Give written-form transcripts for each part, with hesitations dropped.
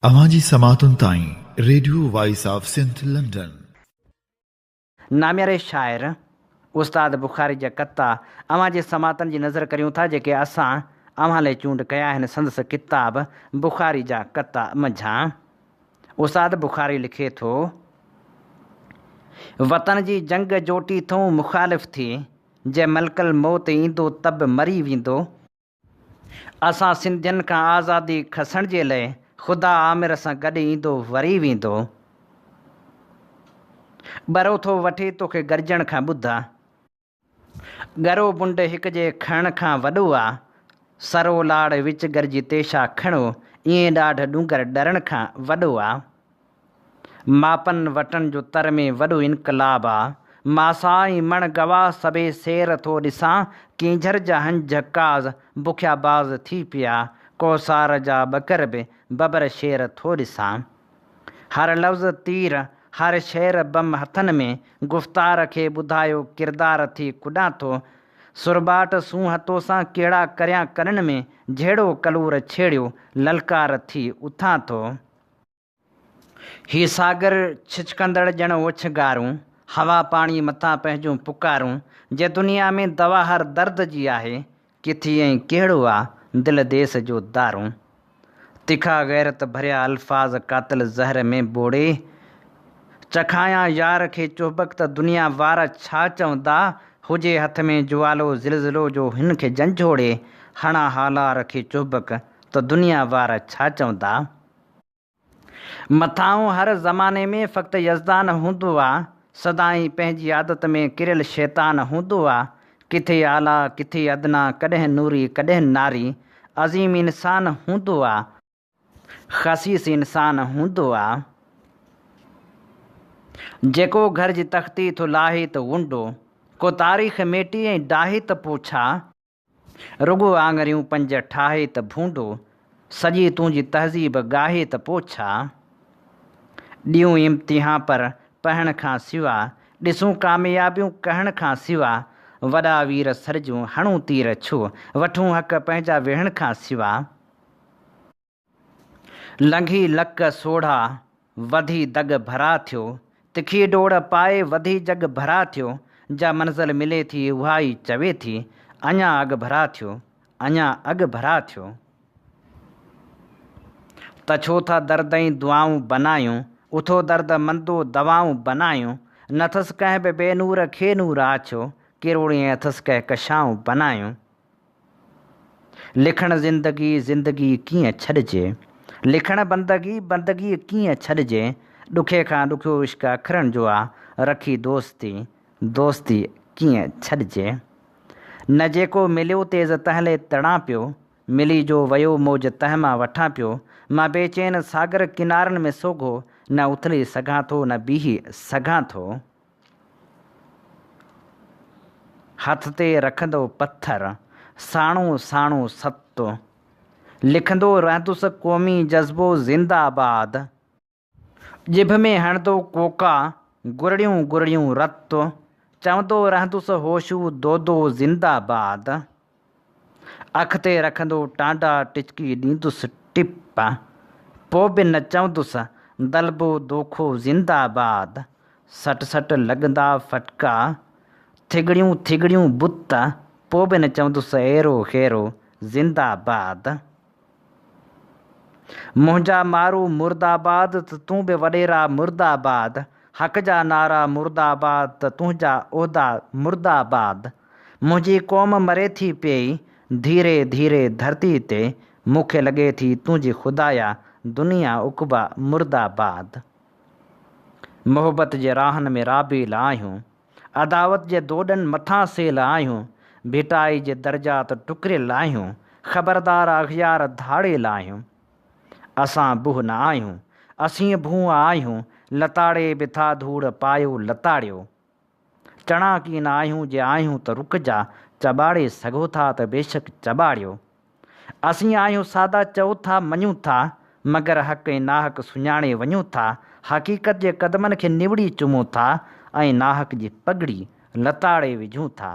अवांजी समातुन ताईं radio voice of Sindh London. नाम्यारे शाइर उस्ताद बुखारी जा कत्ता अवां जे समातन जी नज़र करियूं था जेके असां अवां लाइ चूंड कया आहिनि संदसि किताब बुखारी जा कत्ता मंझां। उस्ताद बुखारी लिखे थो, वतन जी जंग जोटी थो मुखालिफ़ थी, जे मलकल मौत ईंदो तब मरी वेंदो। असां सिंधियुनि खां आज़ादी खसण जे लाइ ख़ुदा आमिर सां गॾु ईंदो वरी वेंदो। बरो थो वठे तोखे गरजण खां ॿुधा, गरो बुंड हिक जे खणण खां वॾो आहे। सरो लाड़ विच गरजी तेशा खणो, ईअं ॾाढ ॾूंगर ॾरण खां वॾो आहे। मापन वटण जो तर में वॾो इनकलाब आहे। मासाई मण गवाह सभे शेर थो ॾिसां, कींझर जा हंज काज़ बुखिया बाज़ थी पिया, कोसार जा ॿकर बि बबर शेर थो ॾिसां। हर लफ़्ज़ तीर हर शेर बम हथनि में, गुफ़्तार खे ॿुधायो किरदार थी कुॾां थो। सुरबाट सूं हथो सां कहिड़ा करियां कननि में, जहिड़ो कलूर छेड़ियो ललकार थी उथां थो। ही सागर छिचकंदड़ ॼण ओछगारूं, हवा पाणी मथां पंहिंजूं पुकारूं। जे दुनिया में दवा हर दर्द जी आहे, किथे ऐं कहिड़ो आहे दिलि देस जो दारूं। तिखा गैरत भरिया अल्फाज़ कातिल ज़हर में बोड़े, चखायां यार खे चोबक त दुनिया वारा छा चवंदा। हुजे हथ में जुआलो ज़िलज़िलो जो हिन खे झंझोड़े, हणा हालार खे चोबक त दुनिया वारा छा चवंदा। मथां हर ज़माने में फ़क़्ति यज़दान हूंदो आहे, सदाईं पंहिंजी आदत में किरियल शैतान हूंदो आहे। किथे आला किथे अदना, कॾहिं नूरी कॾहिं नारी। अज़ीम इंसान हूंदो आहे, ख़सीस इंसान हूंदो आहे। जेको घर जी तख़्ती थो लाहे त वुंडो, को तारीख़ मेटी ऐं डाहे त पोइ छा। रुॻो आङरियूं पंज ठाहे त भूंडो, सॼी तुंहिंजी तहज़ीब गाहे त पोइ छा। ॾियूं इम्तिहान पर पढ़ण खां सिवा, ॾिसूं कामयाबियूं कहण खां सिवा। वॾा वीर सरजूं हणूं तीर छो, वठूं हक़ पंहिंजा वेहण खां सिवा। लंघी लक सोढ़ा वधी दग भरा थियो, तिखी डोड़ पाए वधी जग भरा थियो। जा मंज़िल मिले थी उहा ई चवे थी, अञा अॻु भरा थियो, अञा अॻु भरा थियो। त छो था दर्द ऐं दुआऊं बनायूं, उथो दर्द मंदो दवाऊं बनायूं। नथसि कंहिं बि बेनूर खे नूर आछो, किरोड़ियूं अथसि कंहिं कशाऊं बनायूं। लिखण ज़िंदगी ज़िंदगी कीअं छॾिजे, लिखण बंदगी बंदगी कीअं छॾिजे। ॾुखे खां ॾुखियो इश्क अखरनि जो आहे, रखी दोस्ती दोस्ती कीअं छॾिजे। न जेको मिलियो तेज़ तहले तड़ां पियो, मिली जो वियो मौज तह मां वठां पियो। मां बेचैन सागर किनारनि में सोघो, न उथली सघां थो न बीही सघां थो। हथ ते रखंदो पत्थर साणो साणो सतो, लिखंदो रहंदुसि क़ौमी जज़्बो ज़िंदाबाद। जिभ में हणंदो कोका गुरड़ियूं गुरड़ियूं रतो, चवंदो रहंदुसि होशू दोदो ज़िंदाबाद। अख ते रखंदो टांडा टिचकी ॾींदुसि टिप, पोइ बि न चवंदुसि दलबो दोखो ज़िंदाबाद। सट सट लॻंदा फटका थिगड़ियूं थिगड़ियूं बुत, पोइ बि न चवंदुसि अहिड़ो खैरो ज़िंदाबाद। मुंहिंजा मारू मुर्दाबाद त तूं बि वॾेरा मुर्दाबाद। हक़ जा नारा मुर्दाबाद त तुंहिंजा उहिदा मुर्दाबाद। मुंहिंजी क़ौम मरे थी पई धीरे धीरे धरती ते, मूंखे लॻे थी तुंहिंजी ख़ुदाया दुनिया उक़बा मुर्दाबाद। मोहबत जे राहनि में राबेल आहियूं, अदावत जे दोॾनि मथां सेल आहियूं। भिटाई जे दर्जात टुकरियल आहियूं, ख़बरदार अख़ियार धाड़ेल आहियूं। असां बुह न आहियूं, असीं भूं आहियूं, लताड़े बि था धूड़ पायो लताड़ियो। चणा की न आहियूं, जे आहियूं त रुकजा, चॿाड़े सघो था त बेशक चॿाड़ियो। असीं आहियूं सादा चओ था मञूं था, मगर हक़ ऐं नाहक सुञाणे वञूं था। हक़ीक़त जे क़दमनि खे निवड़ी चुमूं था, ऐं नाहक जी पगड़ी लताड़े विझूं था।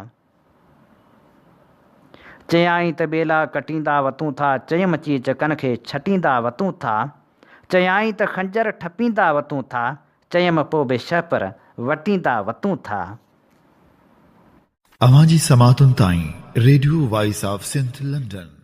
चयाईं त ॿेला कटींदा वतूं था, चयमि चीच कन खे छटींदा वतूं था। चयाईं त खंजर ठपींदा वतूं था, चयमि पोइ बि छह वटींदा वतूं था। अवां जी समातुनि ताईं radio voice of Sindh London.